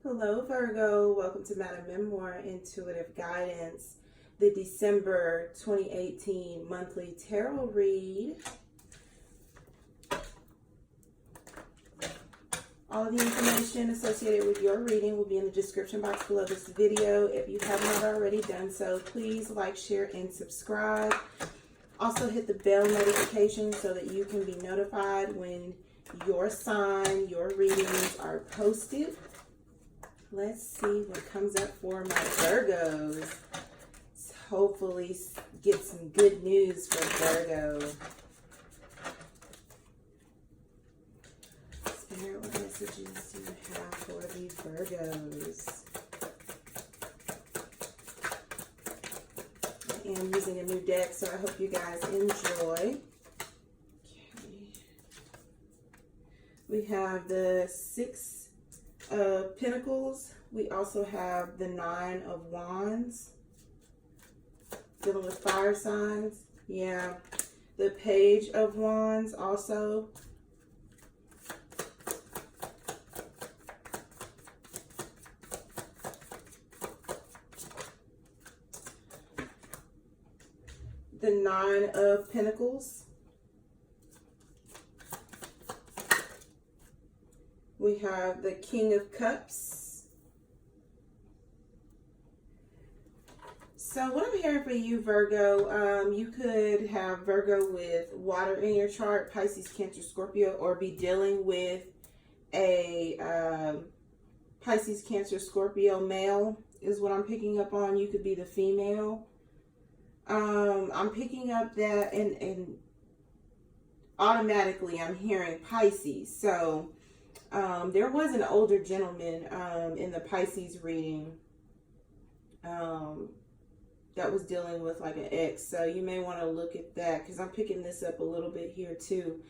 Hello, Virgo. Welcome to Memoir Intuitive Guidance, the December 2018 monthly tarot read. All of the information associated with your reading will be in the description box below this video. If you have not already done so, please like, share, and subscribe. Also hit the bell notification so that you can be notified when your sign, your readings are posted. Let's see what comes up for my Virgos. Let's hopefully get some good news for Virgo. Spirit, what messages do you have for the Virgos? I am using a new deck, so I hope you guys enjoy. Okay. We have the Six of Pentacles. We also have the Nine of Wands, dealing with fire signs. Yeah, the Page of Wands also. The Nine of Pentacles. We have the King of Cups. So what I'm hearing for you, Virgo, you could have Virgo with water in your chart, Pisces, Cancer, Scorpio, or be dealing with a Pisces, Cancer, Scorpio male is what I'm picking up on. You could be the female. I'm picking up that and automatically I'm hearing Pisces. So there was an older gentleman in the Pisces reading that was dealing with like an ex. So you may want to look at that because I'm picking this up a little bit here too.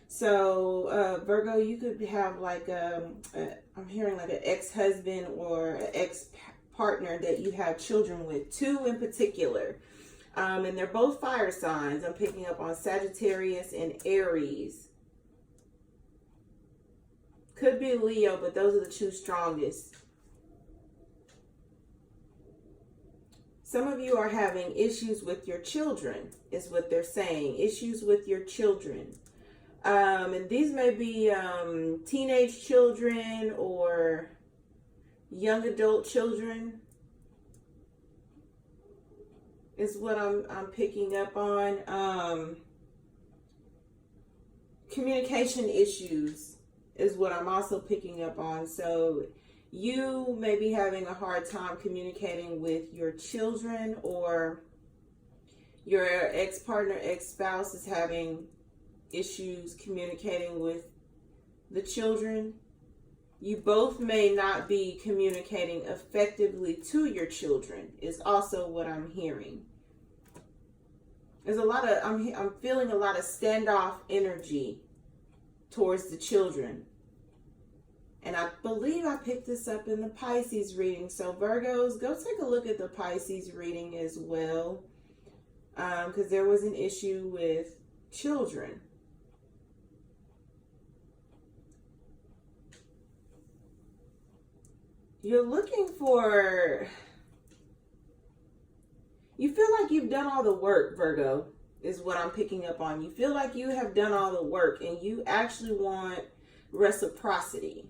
So Virgo, you could have like I'm hearing like an ex-husband or an ex-partner that you have children with, two in particular. And they're both fire signs. I'm picking up on Sagittarius and Aries. Could be Leo, but those are the two strongest. Some of you are having issues with your children, is what they're saying. Issues with your children. And these may be teenage children or young adult children, is what I'm picking up on. Communication issues is what I'm also picking up on. So you may be having a hard time communicating with your children, or your ex-partner, ex-spouse is having issues communicating with the children. You both may not be communicating effectively to your children is also what I'm hearing. There's a lot of, I'm feeling a lot of standoff energy towards the children. And I believe I picked this up in the Pisces reading. So Virgos, go take a look at the Pisces reading as well. Because there was an issue with children. You're looking for, you feel like you've done all the work, Virgo, is what I'm picking up on. You feel like you have done all the work and you actually want reciprocity.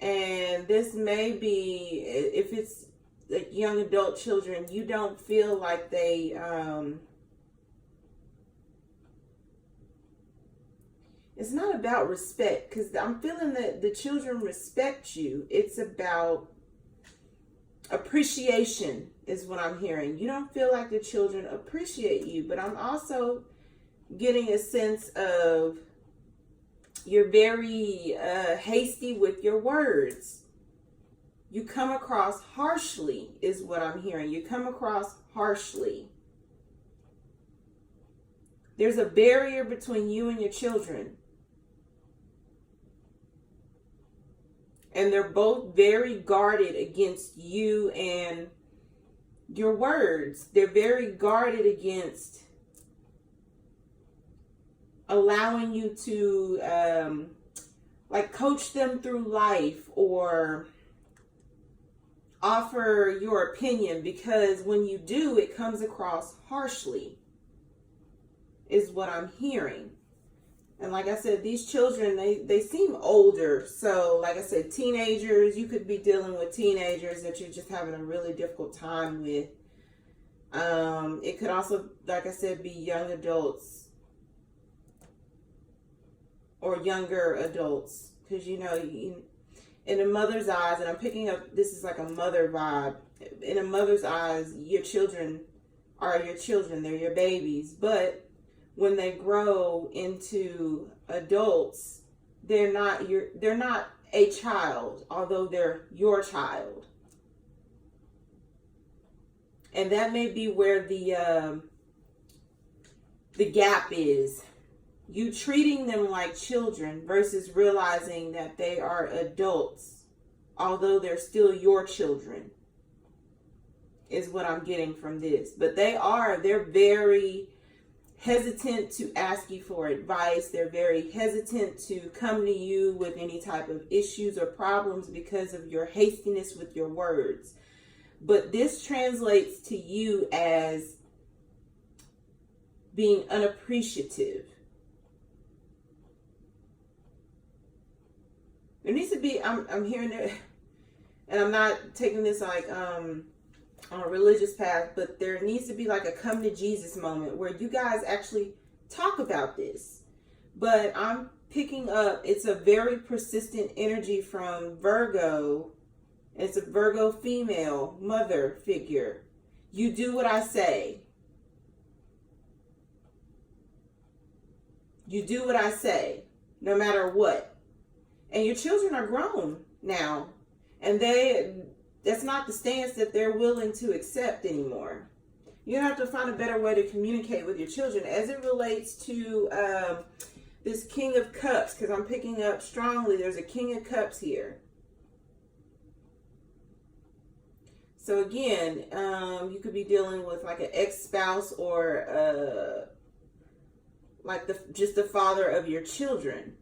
And this may be, if it's like young adult children, you don't feel like they, it's not about respect, because I'm feeling that the children respect you. It's about appreciation is what I'm hearing. You don't feel like the children appreciate you, but I'm also getting a sense of you're very hasty with your words. You come across harshly is what I'm hearing. You come across harshly. There's a barrier between you and your children. And they're both very guarded against you and your words. They're very guarded against allowing you to like coach them through life or offer your opinion, because when you do, it comes across harshly, is what I'm hearing. And like I said, these children, they seem older. So like I said, teenagers, you could be dealing with teenagers that you're just having a really difficult time with. It could also, like I said, be young adults or younger adults. Because, you know, in a mother's eyes, and I'm picking up, this is like a mother vibe. In a mother's eyes, your children are your children. They're your babies. But when they grow into adults, they're not a child, although they're your child. And that may be where the gap is. You treating them like children versus realizing that they are adults, although they're still your children, is what I'm getting from this. But they're very hesitant to ask you for advice. They're very hesitant to come to you with any type of issues or problems because of your hastiness with your words. But this translates to you as being unappreciative. There needs to be, I'm hearing it, and I'm not taking this like on a religious path, but there needs to be like a come to Jesus moment where you guys actually talk about this. But I'm picking up, it's a very persistent energy from Virgo. It's a Virgo female mother figure. You do what I say. You do what I say, no matter what. And your children are grown now. And that's not the stance that they're willing to accept anymore. You have to find a better way to communicate with your children as it relates to this King of Cups, because I'm picking up strongly there's a King of Cups here. So again, you could be dealing with like an ex-spouse or like just the father of your children.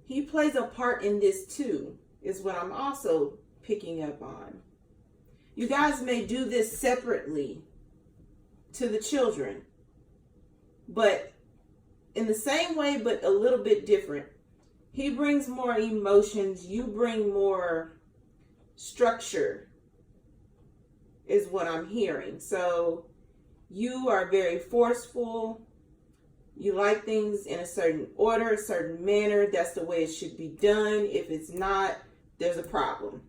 He plays a part in this too, is what I'm also picking up on. You guys may do this separately to the children, but in the same way, but a little bit different. He brings more emotions. You bring more structure, is what I'm hearing. So you are very forceful. You like things in a certain order, a certain manner. That's the way it should be done. If it's not, there's a problem.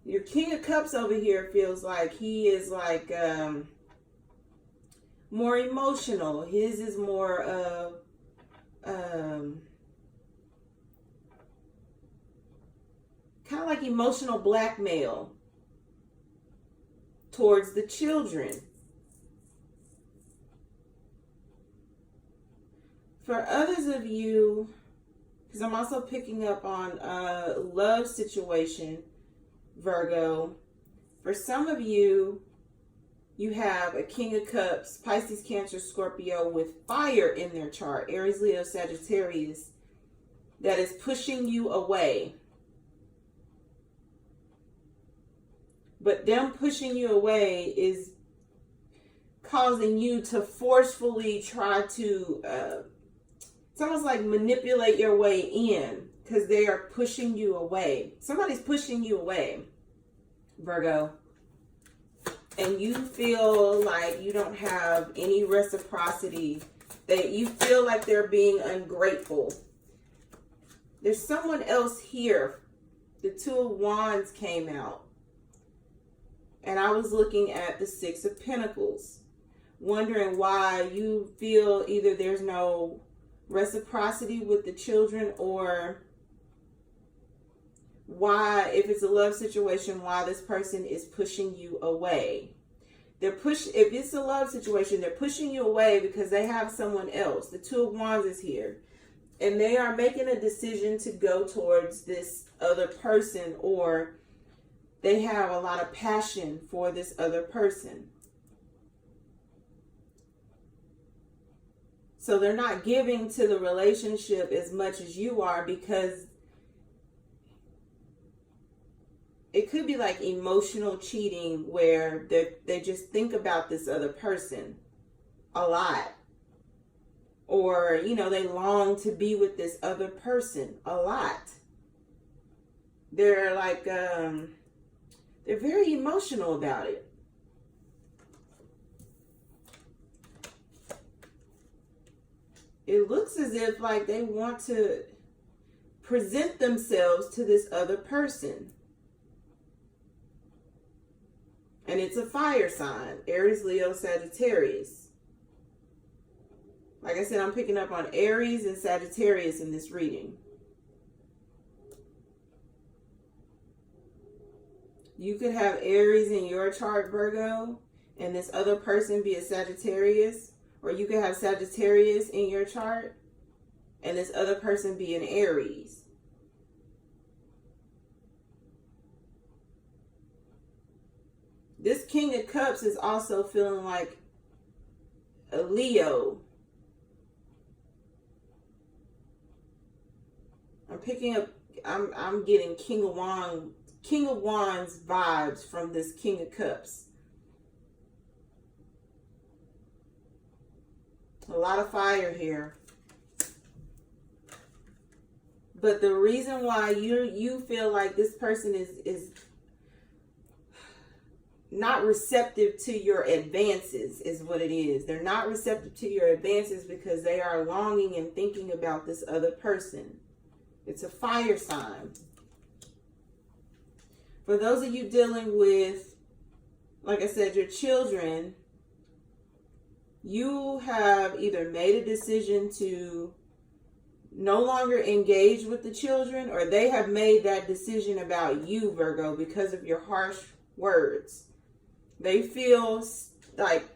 Your King of Cups over here feels like he is like more emotional. His is more of kind of like emotional blackmail towards the children. For others of you, because I'm also picking up on a love situation, Virgo. For some of you, you have a King of Cups, Pisces, Cancer, Scorpio with fire in their chart, Aries, Leo, Sagittarius, that is pushing you away. But them pushing you away is causing you to forcefully try to, it's almost like manipulate your way in, because they are pushing you away. Somebody's pushing you away, Virgo. And you feel like you don't have any reciprocity, that you feel like they're being ungrateful. There's someone else here. The Two of Wands came out. And I was looking at the Six of Pentacles, wondering why you feel either there's no reciprocity with the children, or why, if it's a love situation, why this person is pushing you away. If it's a love situation, they're pushing you away because they have someone else. The Two of Wands is here. And they are making a decision to go towards this other person, or they have a lot of passion for this other person. So they're not giving to the relationship as much as you are, because it could be like emotional cheating where they just think about this other person a lot. Or, you know, they long to be with this other person a lot. They're like, they're very emotional about it. It looks as if like they want to present themselves to this other person. And it's a fire sign, Aries, Leo, Sagittarius. Like I said, I'm picking up on Aries and Sagittarius in this reading. You could have Aries in your chart, Virgo, and this other person be a Sagittarius. Or you could have Sagittarius in your chart and this other person be an Aries. This King of Cups is also feeling like a Leo. I'm picking up, I'm getting King of Wands vibes from this King of Cups. A lot of fire here. But the reason why you feel like this person is not receptive to your advances is what it is. They're not receptive to your advances because they are longing and thinking about this other person. It's a fire sign. For those of you dealing with, like I said, your children, you have either made a decision to no longer engage with the children, or they have made that decision about you, Virgo, because of your harsh words. They feel like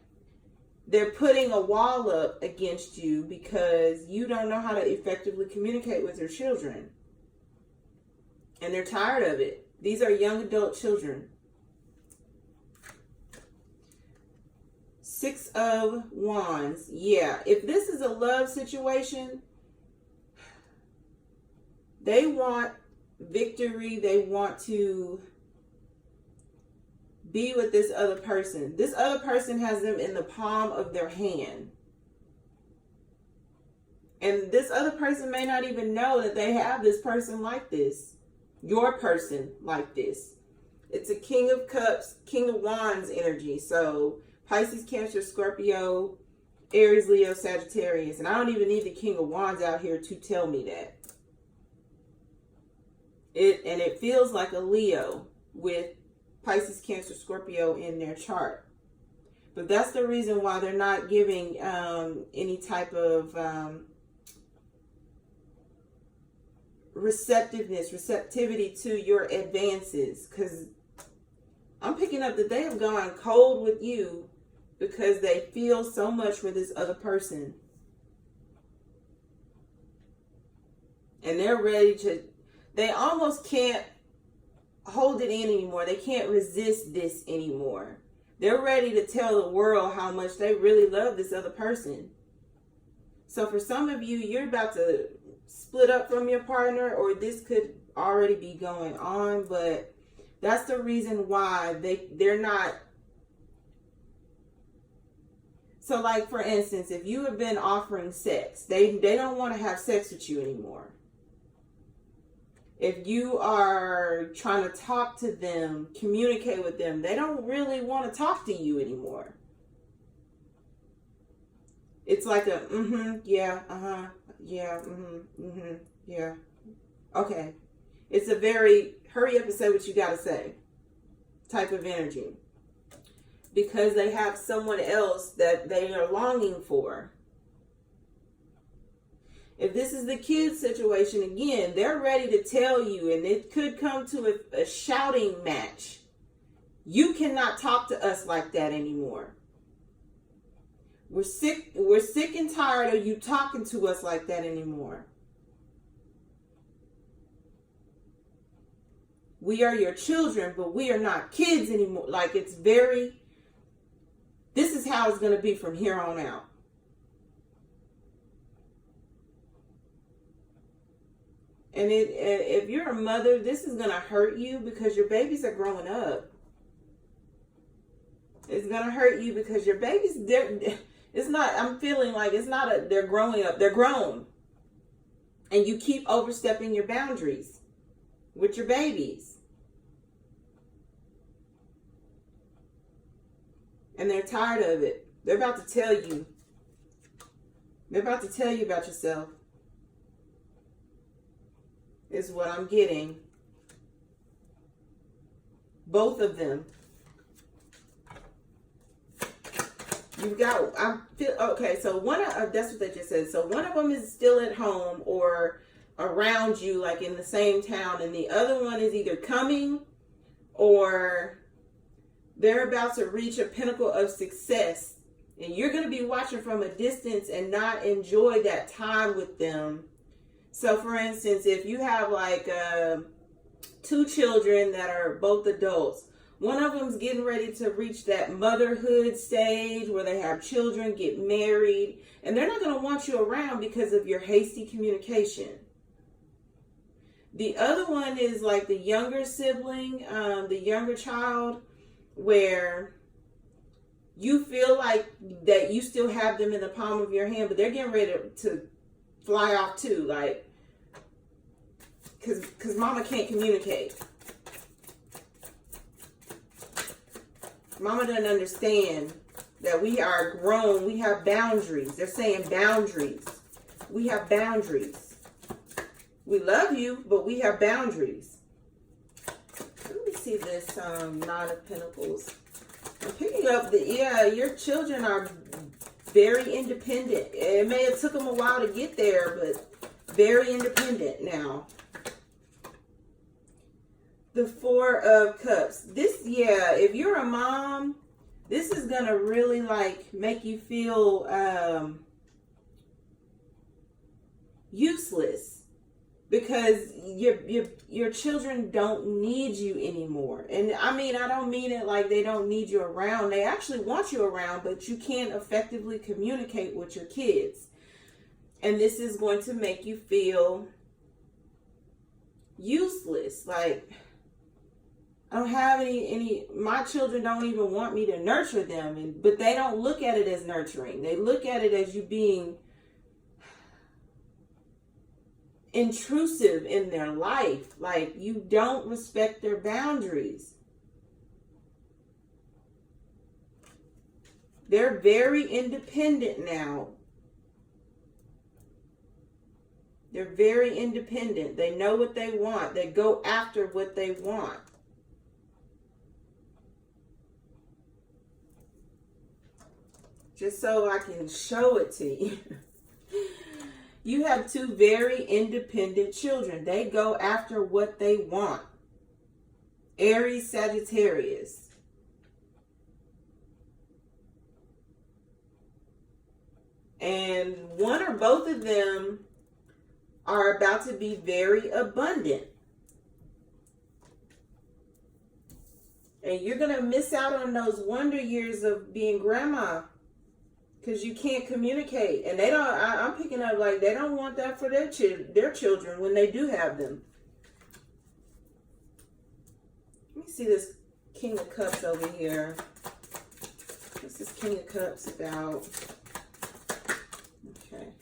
they're putting a wall up against you because you don't know how to effectively communicate with your children. And they're tired of it. These are young adult children. 6 of Wands. Yeah, if this is a love situation, they want victory. They want to be with this other person. This other person has them in the palm of their hand. And this other person may not even know that they have this person like this. Your person like this. It's a King of Cups, King of Wands energy. So Pisces, Cancer, Scorpio, Aries, Leo, Sagittarius. And I don't even need the King of Wands out here to tell me that. It feels like a Leo with Pisces, Cancer, Scorpio in their chart. But that's the reason why they're not giving any type of receptivity to your advances. Because I'm picking up that they have gone cold with you because they feel so much for this other person. And they're ready to, they almost can't hold it in anymore. They can't resist this anymore. They're ready to tell the world how much they really love this other person. So for some of you, you're about to split up from your partner, or this could already be going on, but that's the reason why they're not. So like, for instance, if you have been offering sex, they don't want to have sex with you anymore. If you are trying to talk to them, communicate with them, they don't really want to talk to you anymore. It's like a, yeah, yeah, yeah. Okay. It's a very hurry up and say what you got to say type of energy. Because they have someone else that they are longing for. If this is the kids situation, again, they're ready to tell you, and it could come to a shouting match. You cannot talk to us like that anymore. We're sick and tired of you talking to us like that anymore. We are your children, but we are not kids anymore. Like, it's very, this is how it's going to be from here on out. And if you're a mother, this is going to hurt you because your babies are growing up. It's going to hurt you because your babies, it's not, I'm feeling like it's not they're growing up. They're grown. And you keep overstepping your boundaries with your babies. And they're tired of it. They're about to tell you. They're about to tell you about yourself. Is what I'm getting. Both of them. You've got, okay, so that's what they just said. So one of them is still at home or around you, like in the same town, and the other one is either coming or they're about to reach a pinnacle of success. And you're going to be watching from a distance and not enjoy that time with them. So for instance, if you have like 2 children that are both adults, one of them's getting ready to reach that motherhood stage where they have children, get married, and they're not going to want you around because of your hasty communication. The other one is like the younger sibling, the younger child, where you feel like that you still have them in the palm of your hand, but they're getting ready to fly off too, like, because mama can't communicate. Mama doesn't understand that we are grown. We have boundaries. They're saying boundaries. We have boundaries. We love you, but we have boundaries. Let me see this Nine of Pentacles. I'm picking up your children are very independent. It may have took them a while to get there, but very independent now. The Four of Cups. If you're a mom, this is going to really like make you feel useless because your children don't need you anymore. And I mean, I don't mean it like they don't need you around. They actually want you around, but you can't effectively communicate with your kids. And this is going to make you feel useless. Like, I don't have any, my children don't even want me to nurture them, but they don't look at it as nurturing. They look at it as you being intrusive in their life. Like, you don't respect their boundaries. They're very independent now. They're very independent. They know what they want. They go after what they want. Just so I can show it to you. You have 2 very independent children. They go after what they want. Aries, Sagittarius. And one or both of them are about to be very abundant. And you're going to miss out on those wonder years of being grandma. Because you can't communicate. And they don't, I'm picking up like they don't want that for their children when they do have them. Let me see this King of Cups over here. What's this King of Cups about? Okay.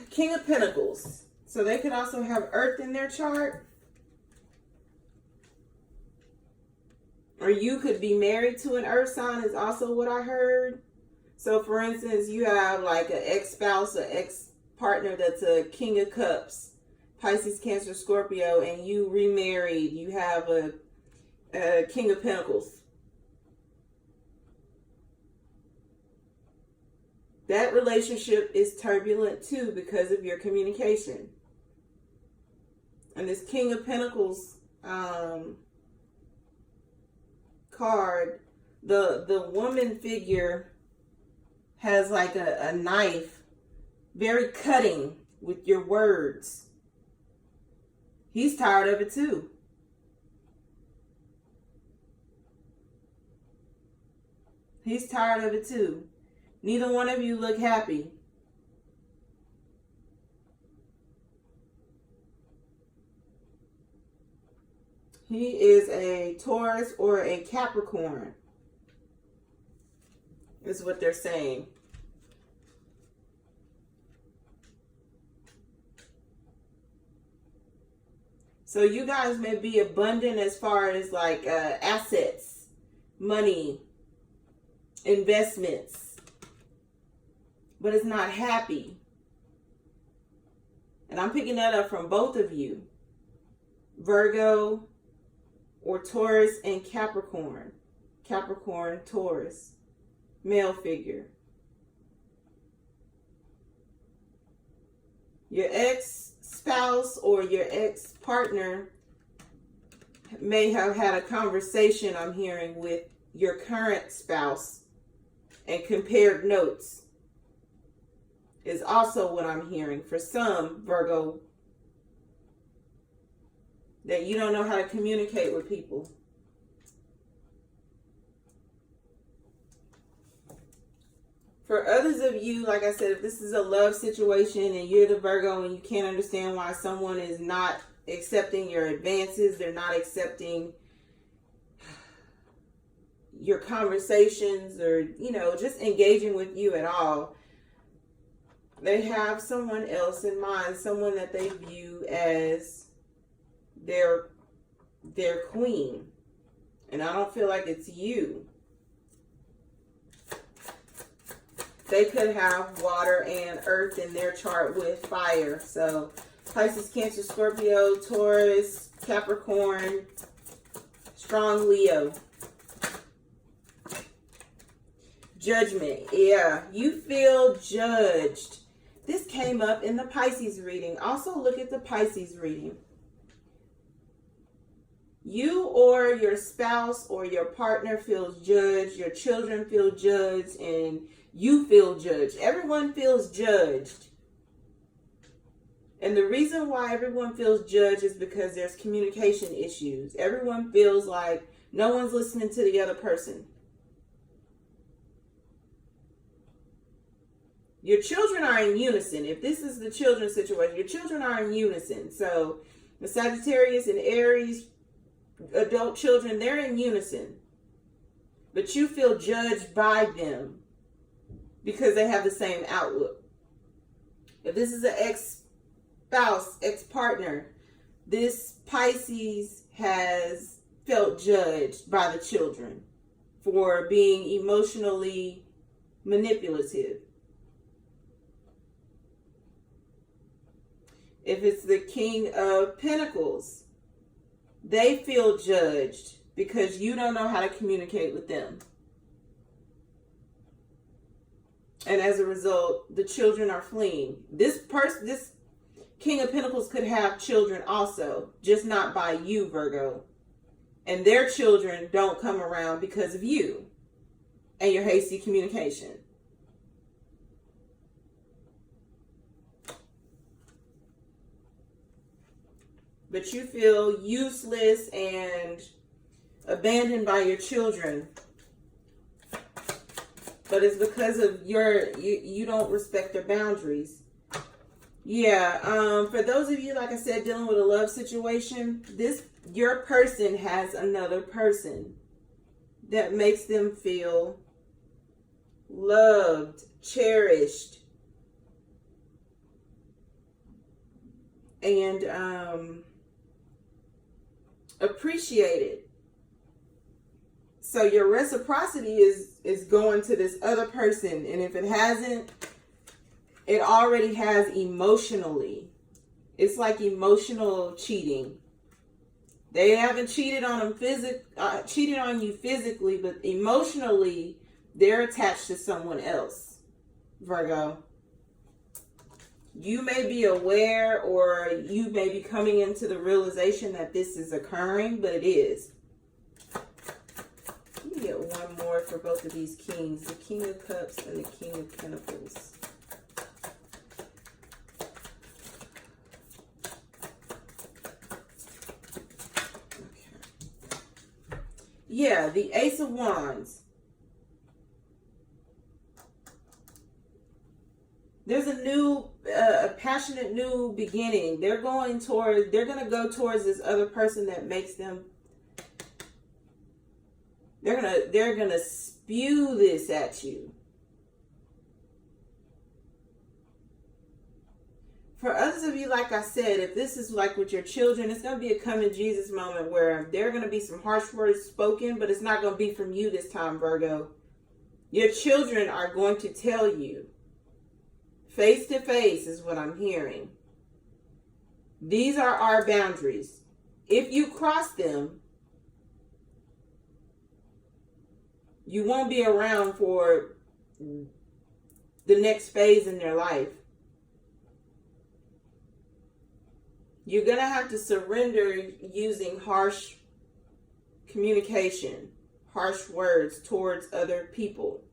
King of Pentacles. So they could also have Earth in their chart. Or you could be married to an earth sign is also what I heard. So for instance, you have like an ex-spouse or ex-partner that's a King of Cups, Pisces, Cancer, Scorpio, and you remarried. You have a King of Pentacles. That relationship is turbulent too because of your communication. And this King of Pentacles card, the woman figure has like a knife, very cutting with your words. He's tired of it too. He's tired of it too. Neither one of you look happy. He is a Taurus or a Capricorn, is what they're saying. So you guys may be abundant as far as like assets, money, investments, but it's not happy. And I'm picking that up from both of you, Virgo or Taurus and Capricorn. Capricorn, Taurus, male figure. Your ex-spouse or your ex-partner may have had a conversation, I'm hearing, with your current spouse and compared notes is also what I'm hearing. For some, Virgo, that you don't know how to communicate with people. For others of you, like I said, if this is a love situation and you're the Virgo and you can't understand why someone is not accepting your advances, they're not accepting your conversations or, just engaging with you at all, they have someone else in mind, someone that they view as their queen. And I don't feel like it's you. They could have water and earth in their chart with fire. So Pisces, Cancer, Scorpio, Taurus, Capricorn, strong Leo. Judgment. Yeah, you feel judged. This came up in the Pisces reading. Also look at the Pisces reading. You or your spouse or your partner feels judged. Your children feel judged and you feel judged. Everyone feels judged. And the reason why everyone feels judged is because there's communication issues. Everyone feels like no one's listening to the other person. Your children are in unison. If this is the children's situation, your children are in unison. So the Sagittarius and Aries, adult children, they're in unison. But you feel judged by them because they have the same outlook. If this is an ex-spouse, ex-partner, this Pisces has felt judged by the children for being emotionally manipulative. If it's the King of Pentacles, they feel judged because you don't know how to communicate with them. And as a result, the children are fleeing. This King of Pentacles could have children also, just not by you, Virgo. And their children don't come around because of you and your hasty communication. But you feel useless and abandoned by your children. But it's because of you don't respect their boundaries. Yeah, for those of you, like I said, dealing with a love situation, your person has another person that makes them feel loved, cherished, and appreciated. So your reciprocity is going to this other person, and if it hasn't, it already has emotionally. It's like emotional cheating. They haven't cheated on you physically, but emotionally, they're attached to someone else, Virgo. You may be aware, or you may be coming into the realization that this is occurring, but it is. Let me get one more for both of these kings, the King of Cups and the King of Pentacles. Okay. Yeah, the Ace of Wands. There's a passionate new beginning. They're going to go towards this other person that makes them They're gonna spew this at you. For others of you, like I said, if this is like with your children, it's going to be a come to Jesus moment where there are going to be some harsh words spoken, but it's not going to be from you this time, Virgo. Your children are going to tell you, face to face is what I'm hearing. These are our boundaries. If you cross them, you won't be around for the next phase in their life. You're going to have to surrender using harsh communication, harsh words towards other people.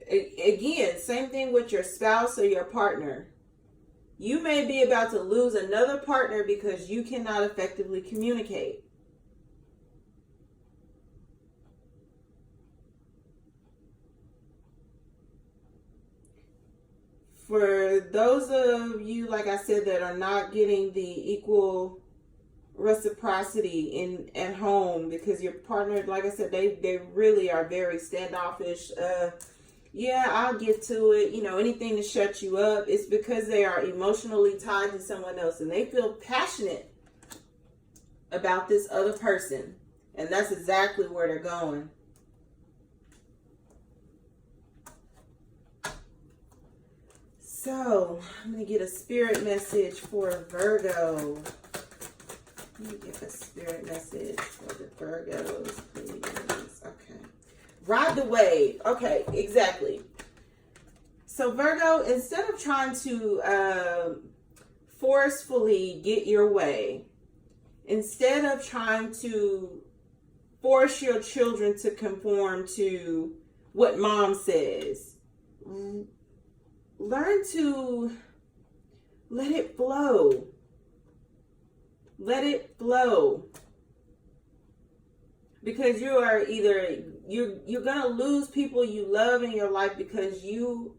Again, same thing with your spouse or your partner. You may be about to lose another partner because you cannot effectively communicate. For those of you, like I said, that are not getting the equal reciprocity at home because your partner, like I said, they really are very standoffish. Yeah, I'll get to it. Anything to shut you up. It's because they are emotionally tied to someone else and they feel passionate about this other person. And that's exactly where they're going. So, I'm going to get a spirit message for Virgo. Let me get a spirit message for the Virgos, please. Okay. Ride the wave. Okay, exactly. So, Virgo, instead of trying to forcefully get your way, instead of trying to force your children to conform to what mom says, learn to let it flow. Let it flow. Because you are you're going to lose people you love in your life because you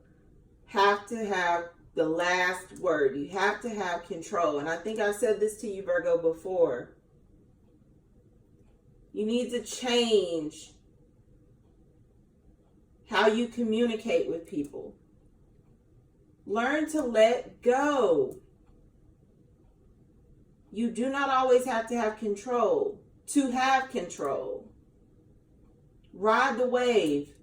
have to have the last word. You have to have control. And I think I said this to you, Virgo, before. You need to change how you communicate with people. Learn to let go. You do not always have to have control to have control. Ride the wave.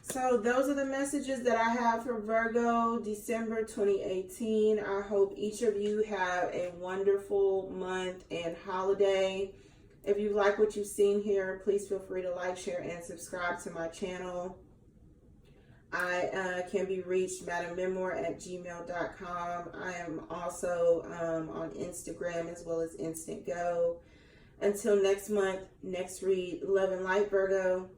So those are the messages that I have for Virgo, December 2018. I hope each of you have a wonderful month and holiday. If you like what you've seen here, please feel free to like, share, and subscribe to my channel. I can be reached, MadamMemoir@gmail.com. I am also on Instagram as well as Instant Go. Until next month, next read, love and light, Virgo.